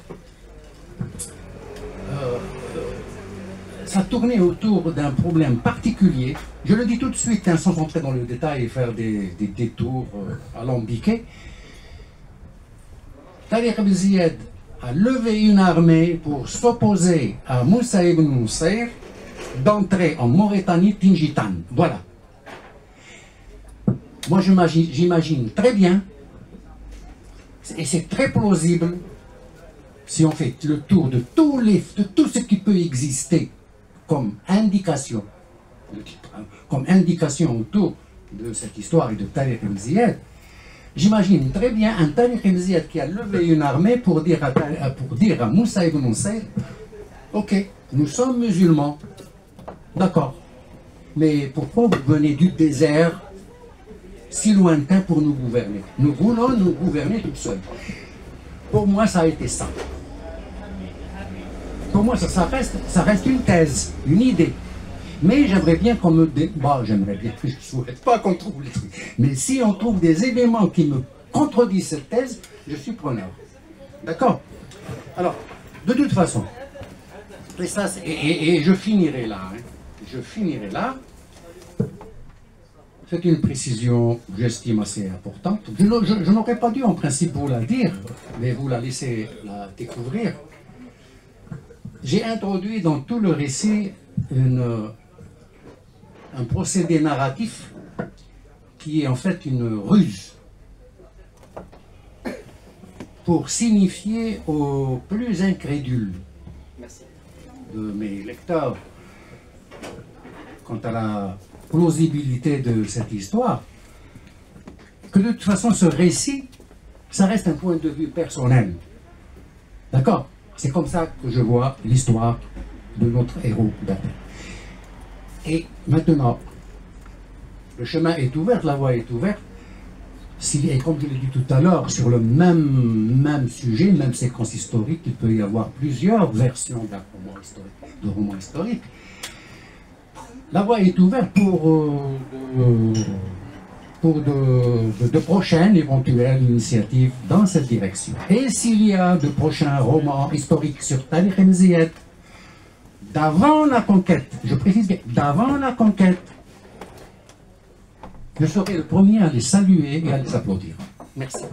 Speaker 2: ça tournait autour d'un problème particulier. Je le dis tout de suite, hein, sans entrer dans le détail et faire des détours alambiqués. Tariq ibn Ziyad a levé une armée pour s'opposer à Moussa ibn Nusayr d'entrer en Mauritanie Tingitane. Voilà. Moi j'imagine très bien, et c'est très plausible, si on fait le tour de tout ce qui peut exister comme indication autour de cette histoire et de Tariq ibn Ziyad, j'imagine très bien un Tariq ibn Ziyad qui a levé une armée pour dire à Moussa ibn Nusayr, ok, nous sommes musulmans, d'accord, mais pourquoi vous venez du désert si lointain pour nous gouverner? Nous voulons nous gouverner tout seuls. Pour moi, ça a été ça. Pour moi, ça reste une thèse, une idée. Mais j'aimerais bien qu'on me... j'aimerais bien, je ne souhaite pas qu'on trouve les trucs. Mais si on trouve des éléments qui me contredisent cette thèse, je suis preneur. D'accord? Alors, de toute façon, et je finirai là. Hein, je finirai là. C'est une précision, j'estime, assez importante. Je n'aurais pas dû, en principe, vous la dire, mais vous la laissez la découvrir. J'ai introduit dans tout le récit un procédé narratif qui est en fait une ruse pour signifier aux plus incrédules de mes lecteurs quant à la plausibilité de cette histoire, que de toute façon ce récit, ça reste un point de vue personnel. D'accord? C'est comme ça que je vois l'histoire de notre héros d'Athènes. Et maintenant, le chemin est ouvert, la voie est ouverte. Et comme je l'ai dit tout à l'heure, sur le même sujet, même séquence historique, il peut y avoir plusieurs versions de romans historiques. La voie est ouverte pour de prochaines éventuelles initiatives dans cette direction. Et s'il y a de prochains romans historiques sur Tariq ibn Ziyad, d'avant la conquête, je précise bien, d'avant la conquête, je serai le premier à les saluer et à les applaudir. Merci.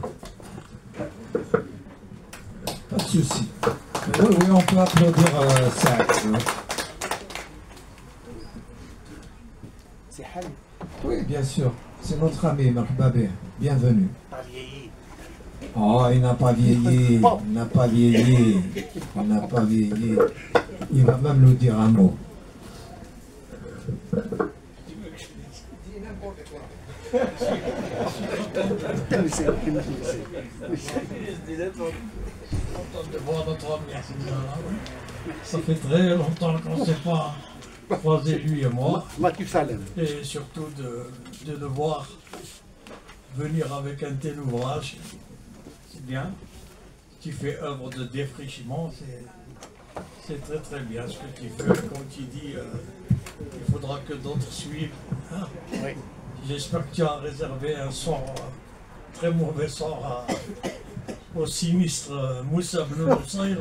Speaker 1: souci. Oui, oui, on peut applaudir ça.
Speaker 2: C'est Hal.
Speaker 1: Oui, bien sûr. C'est notre ami, Marhaba. Bienvenue.
Speaker 2: Pas vieilli.
Speaker 1: Oh, il n'a pas vieilli. Il n'a pas vieilli. Il n'a pas vieilli. Il va même nous dire un mot.
Speaker 5: Content de voir notre ami. Ça fait très longtemps qu'on ne s'est pas croisé, lui et moi.
Speaker 2: Mathusalem.
Speaker 5: Et surtout de le voir venir avec un tel ouvrage. C'est bien. Tu fais œuvre de défrichement. C'est très très bien ce que tu fais. Comme tu dis, il faudra que d'autres suivent. Hein.
Speaker 2: Oui.
Speaker 5: J'espère que tu as réservé un sort, très mauvais sort au sinistre Moussa Ibn Nusayr,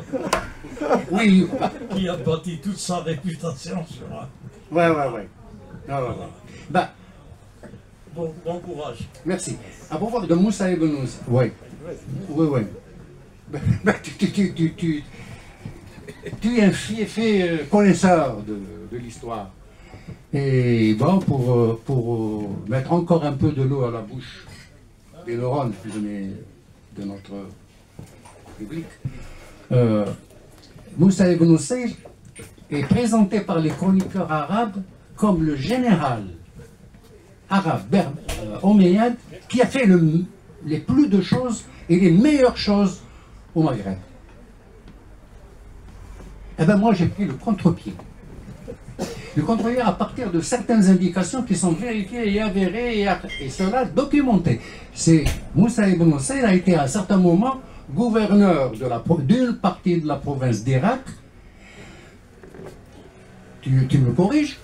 Speaker 2: Oui.
Speaker 5: qui a bâti toute sa réputation sur un.
Speaker 2: Ouais. Ben,
Speaker 5: Bon courage.
Speaker 2: merci. À propos de Moussa Ibn Nusayr. Oui. Ben, tu es un fait connaisseur de l'histoire. Et bon, pour mettre encore un peu de l'eau à la bouche des neurones de notre public, Moussa Ibn Nusayr est présenté par les chroniqueurs arabes comme le général arabe omeyyade qui a fait les plus de choses et les meilleures choses au Maghreb. Eh bien moi j'ai pris le contre-pied. Le contre-pied à partir de certaines indications qui sont vérifiées et avérées et cela documenté. C'est Moussa Ibn Nusayr a été à un certain moment gouverneur d'une partie de la province d'Irak. Tu me corriges?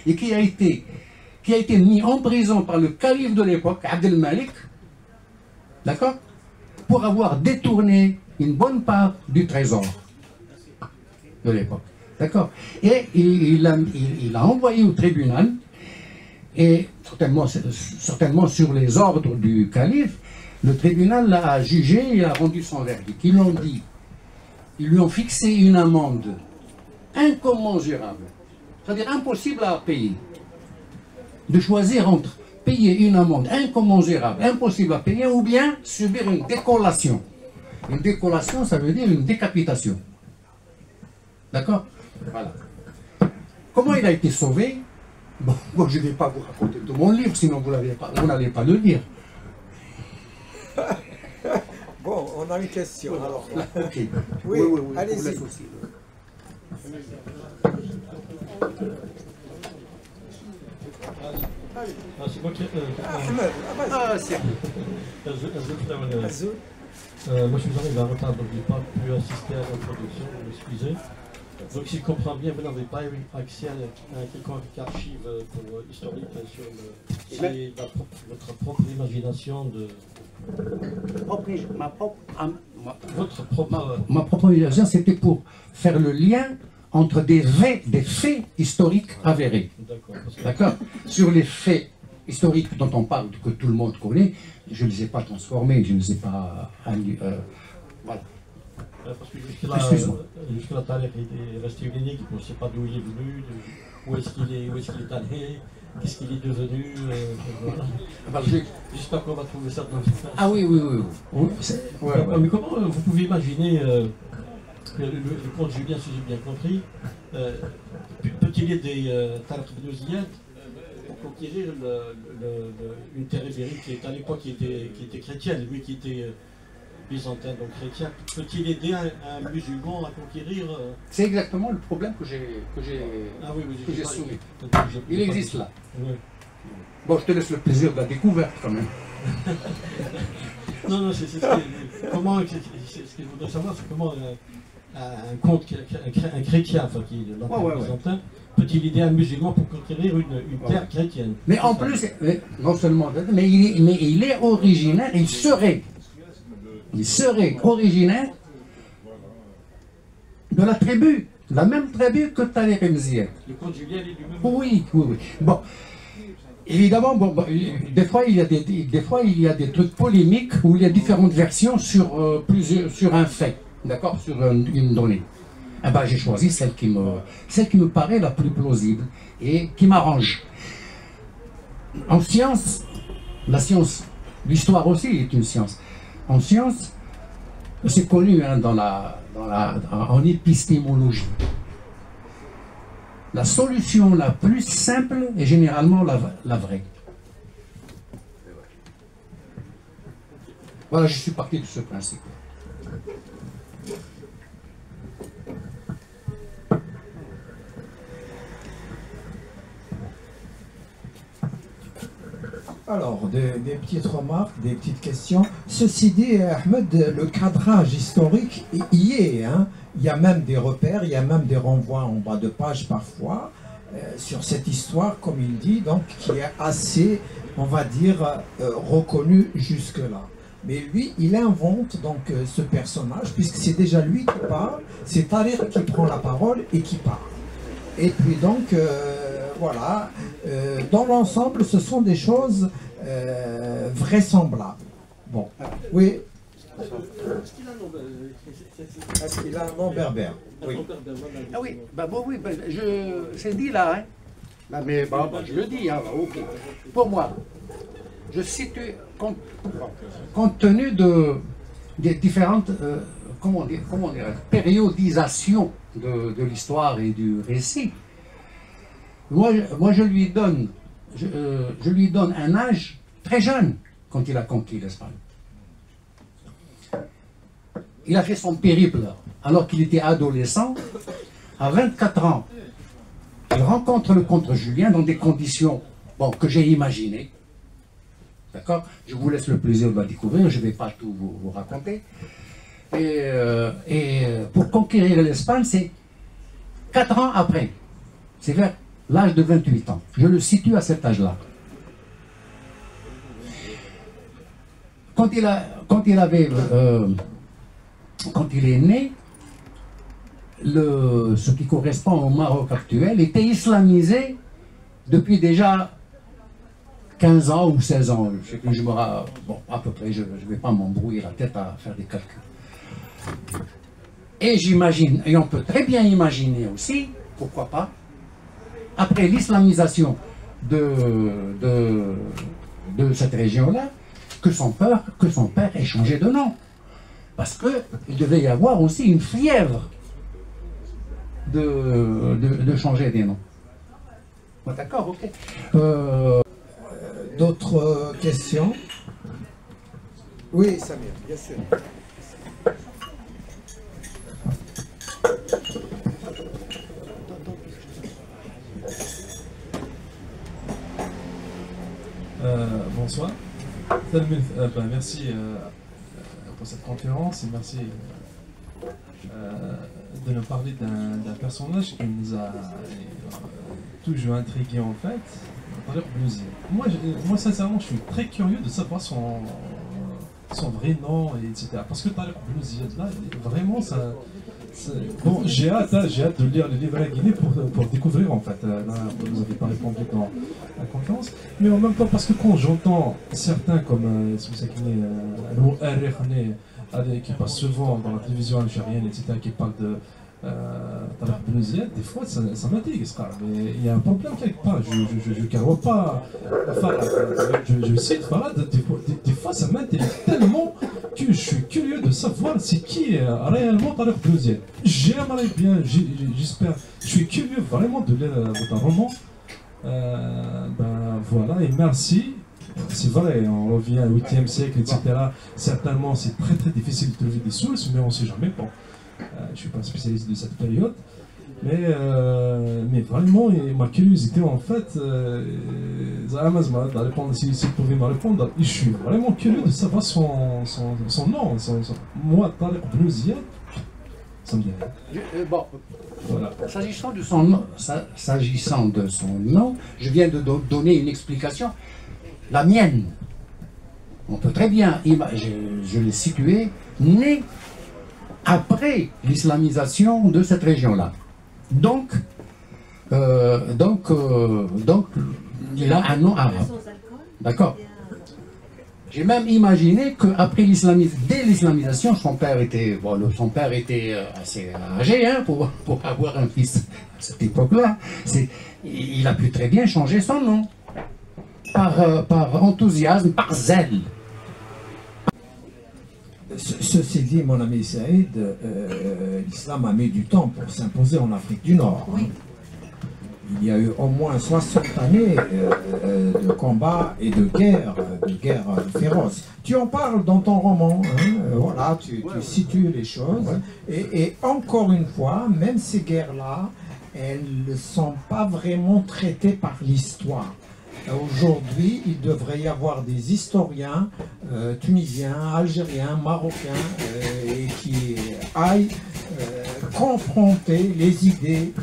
Speaker 2: Et qui a été mis en prison par le calife de l'époque, Abdel Malik, d'accord, pour avoir détourné une bonne part du trésor de l'époque. D'accord. Et il a envoyé au tribunal, et certainement sur les ordres du calife, le tribunal l'a jugé et a rendu son verdict. Ils lui ont fixé une amende incommensurable, c'est-à-dire impossible à payer. De choisir entre payer une amende incommensurable, impossible à payer, ou bien subir une décollation. Une décollation, ça veut dire une décapitation. D'accord? Voilà. Comment il a été sauvé? Bon, je ne vais pas vous raconter tout mon livre, sinon vous n'allez pas le lire.
Speaker 6: Bon, on a une question alors.
Speaker 2: Ok.
Speaker 6: Oui,
Speaker 2: vous
Speaker 6: allez-y.
Speaker 2: laisse aussi.
Speaker 5: C'est moi qui.
Speaker 6: Ahmed,
Speaker 2: Ah, c'est
Speaker 6: Azoul.
Speaker 5: Moi, je suis arrivé en retard, donc je n'ai pas pu assister à l'introduction, vous m'excusez. Donc, si je comprends bien, vous n'avez pas eu accès à quelconque archive historique sur votre propre imagination de. Votre propre.
Speaker 2: Ma propre imagination, c'était pour faire le lien entre des faits historiques avérés.
Speaker 5: D'accord.
Speaker 2: D'accord? Sur les faits historiques dont on parle, que tout le monde connaît, je ne les ai pas transformés, je ne les ai pas... voilà.
Speaker 5: Parce que jusque-là, Tariq est resté une énigme, on ne sait pas d'où il est venu, où est-ce qu'il est allé, qu'est-ce qu'il est devenu. Voilà. J'espère qu'on va trouver ça dans le film.
Speaker 2: Ah oui.
Speaker 5: Mais comment vous pouvez imaginer le comte Julien, si j'ai bien compris, peut-il aider Tariq ibn Ziyad pour conquérir une terre ibérique qui est à l'époque qui était chrétienne, lui qui était byzantin, donc chrétien, peut-il aider un musulman à conquérir
Speaker 2: C'est exactement le problème que j'ai soumis. Il existe là.
Speaker 5: Oui.
Speaker 2: Bon, je te laisse le plaisir de la découverte quand même.
Speaker 5: Non, c'est ce que je voudrais savoir, c'est comment un comte, un chrétien, enfin qui est de l'Empire byzantin, peut-il aider un musulman pour conquérir une terre chrétienne?
Speaker 2: Mais en plus, non seulement, mais il est originaire, il serait originaire de la même tribu que Tariq ibn Ziyad.
Speaker 5: Le comte Julien est lui-même.
Speaker 2: Oui. Bon, Évidemment, bon, des fois il y a des trucs polémiques où il y a différentes versions sur un fait, d'accord, sur une donnée. Eh ben, j'ai choisi celle qui me paraît la plus plausible et qui m'arrange. En science, la science, l'histoire aussi est une science. En science, c'est connu hein, en épistémologie. La solution la plus simple est généralement la vraie. Voilà, je suis parti de ce principe.
Speaker 1: Alors, des petites remarques, des petites questions. Ceci dit, Ahmed, le cadrage historique y est. Hein. Il y a même des repères, il y a même des renvois en bas de page parfois sur cette histoire, comme il dit, donc qui est assez, on va dire, reconnue jusque-là. Mais lui, il invente donc ce personnage, puisque c'est déjà lui qui parle, c'est Tariq qui prend la parole et qui parle. Et puis donc, voilà, dans l'ensemble, ce sont des choses vraisemblables. Bon, oui. Est-ce qu'il a un nom berbère? Oui.
Speaker 2: Ah oui, c'est dit là, hein. Bah, mais je le dis, hein, ok. Pour moi, je situe, compte tenu des différentes, comment dire, périodisation de l'histoire et du récit, moi je lui donne un âge très jeune quand il a conquis l'Espagne. Il a fait son périple alors qu'il était adolescent. À 24 ans, il rencontre le comte Julien dans des conditions que j'ai imaginées. D'accord? Je vous laisse le plaisir de la découvrir, je ne vais pas tout vous raconter. Et pour conquérir l'Espagne, c'est 4 ans après. C'est vers l'âge de 28 ans. Je le situe à cet âge-là. Quand il est né, ce qui correspond au Maroc actuel était islamisé depuis déjà 15 ans ou 16 ans. À peu près, je ne vais pas m'embrouiller la tête à faire des calculs. Et j'imagine, et on peut très bien imaginer aussi, pourquoi pas, après l'islamisation de cette région-là, que son père ait changé de nom. Parce qu'il devait y avoir aussi une fièvre de changer des noms. Bon, d'accord, ok.
Speaker 1: D'autres questions? Oui, Samir, bien sûr.
Speaker 7: Bonsoir. Merci pour cette conférence et merci de nous parler d'un personnage qui nous a toujours intrigué en fait, Tariq Blouzied. Moi sincèrement je suis très curieux de savoir son vrai nom, etc. Parce que Tariq Blouzied là, vraiment ça... Bon, j'ai hâte de lire le livre à Guinée pour découvrir en fait. Là, vous n'avez pas répondu dans la conférence. Mais en même temps, parce que quand j'entends certains comme qui passent souvent dans la télévision algérienne, etc., qui parlent de Tariq Blouzied, des fois ça m'intrigue. Mais il y a un problème quelque part. Je ne carreau pas Farad. Je cite Farad, des fois ça m'intrigue tellement que je suis curieux de savoir c'est qui est réellement Tariq Blouzied. J'aimerais bien, j'espère, je suis curieux vraiment de lire votre roman. Voilà, et merci. C'est vrai, on revient au 8e siècle, etc. Certainement, c'est très très difficile de trouver des sources, mais on ne sait jamais. Bon, je ne suis pas spécialiste de cette période. Mais vraiment, ma curiosité, en fait, si vous pouvez me répondre, je suis vraiment curieux de savoir son nom. Moi, Tariq Blouzied, ça me dit rien.
Speaker 2: Voilà. S'agissant de son nom, je viens de donner une explication. La mienne, on peut très bien, je l'ai situé, né après l'islamisation de cette région-là. Donc, Il a un nom arabe. D'accord. J'ai même imaginé qu'après dès l'islamisation, son père était assez âgé hein, pour avoir un fils à cette époque-là. Il a pu très bien changer son nom par enthousiasme, par zèle.
Speaker 1: Ceci dit, mon ami Saïd, l'islam a mis du temps pour s'imposer en Afrique du Nord.
Speaker 8: Oui.
Speaker 1: Il y a eu au moins 60 années de combats et de guerres féroces. Tu en parles dans ton roman, hein, voilà, tu situes les choses. Et encore une fois, même ces guerres-là, elles ne sont pas vraiment traitées par l'histoire. Aujourd'hui, il devrait y avoir des historiens tunisiens, algériens, marocains qui aillent confronter les idées,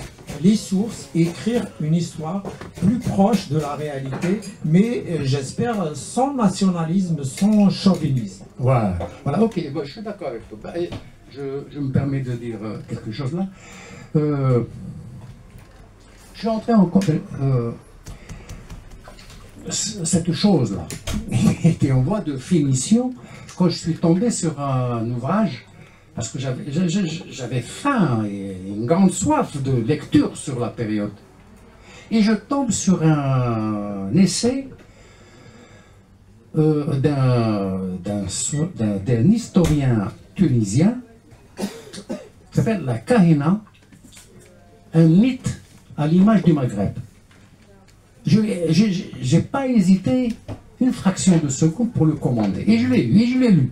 Speaker 1: les sources, écrire une histoire plus proche de la réalité, mais j'espère sans nationalisme, sans chauvinisme.
Speaker 2: Voilà, ok, bon, je suis d'accord avec toi. Et je me permets de dire quelque chose là. Je suis entré en cette chose-là était en voie de finition quand je suis tombé sur un ouvrage, parce que j'avais faim et une grande soif de lecture sur la période. Et je tombe sur un essai d'un historien tunisien qui s'appelle La Kahina, un mythe à l'image du Maghreb. Je n'ai pas hésité une fraction de seconde pour le commander. Et je l'ai lu.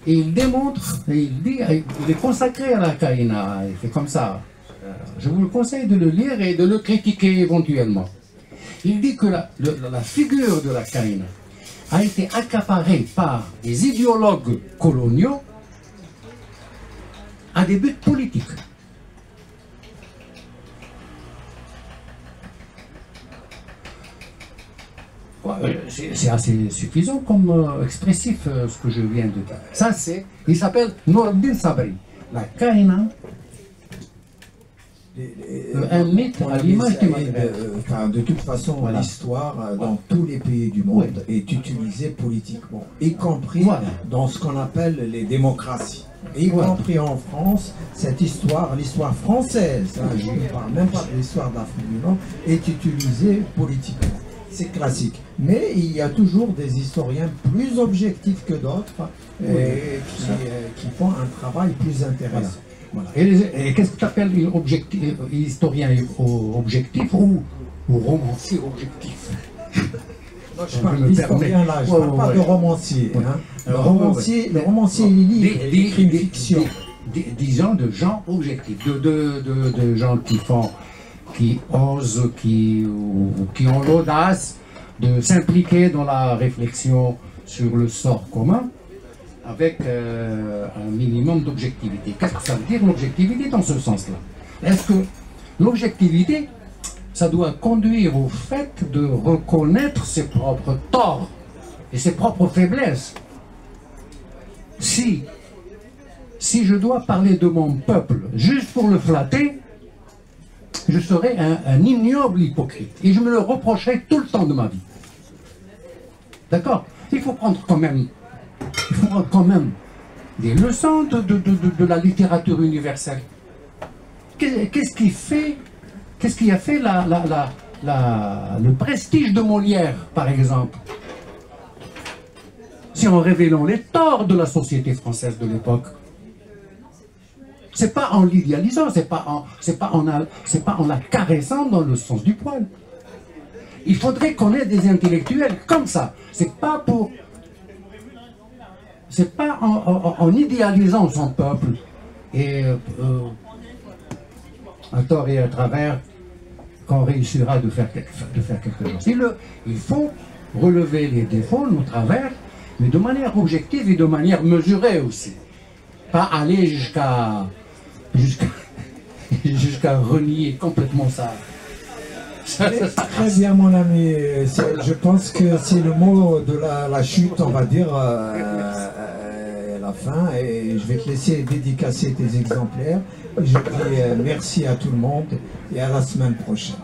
Speaker 2: Et il démontre, et il dit, il est consacré à la Kahina. Il fait comme ça. Je vous le conseille de le lire et de le critiquer éventuellement. Il dit que la figure de la Kahina a été accaparée par des idéologues coloniaux à des buts politiques. C'est assez suffisant comme expressif ce que je viens de dire. Ça il s'appelle Nourdin Sabri. La Kahina, un mythe à l'image du Maghreb.
Speaker 1: De toute façon, voilà. L'histoire dans tous les pays du monde est utilisée politiquement, y compris dans ce qu'on appelle les démocraties. Y compris en France, cette histoire, l'histoire française, hein, je ne parle même pas de l'histoire d'Afrique du Nord, est utilisée politiquement. C'est classique. Mais il y a toujours des historiens plus objectifs que d'autres qui font un travail plus intéressant.
Speaker 2: Voilà. Et qu'est-ce que tu appelles historien objectif ou romancier objectif?
Speaker 1: Non, je parle d'historien là, je ne parle pas de romancier. Hein. Le romancier, il écrit une fiction.
Speaker 2: Disons de gens objectifs, de gens qui osent, qui ont l'audace de s'impliquer dans la réflexion sur le sort commun avec un minimum d'objectivité. Qu'est-ce que ça veut dire l'objectivité dans ce sens-là? Est-ce que l'objectivité, ça doit conduire au fait de reconnaître ses propres torts et ses propres faiblesses? Si je dois parler de mon peuple juste pour le flatter, je serais un ignoble hypocrite. Et je me le reprocherai tout le temps de ma vie. D'accord? Il faut prendre quand même des leçons de la littérature universelle. Qu'est-ce qui a fait le prestige de Molière, par exemple? C'est en révélant les torts de la société française de l'époque. C'est pas en l'idéalisant, c'est pas en la caressant dans le sens du poil. Il faudrait qu'on ait des intellectuels comme ça. C'est pas en idéalisant son peuple et à tort et à travers qu'on réussira de faire quelque chose. Il faut relever les défauts, nos travers, mais de manière objective et de manière mesurée aussi. Pas aller jusqu'à renier complètement ça.
Speaker 1: Très bien, mon ami. Je pense que c'est le mot de la chute, on va dire, la fin. Et je vais te laisser dédicacer tes exemplaires. Je dis merci à tout le monde et à la semaine prochaine.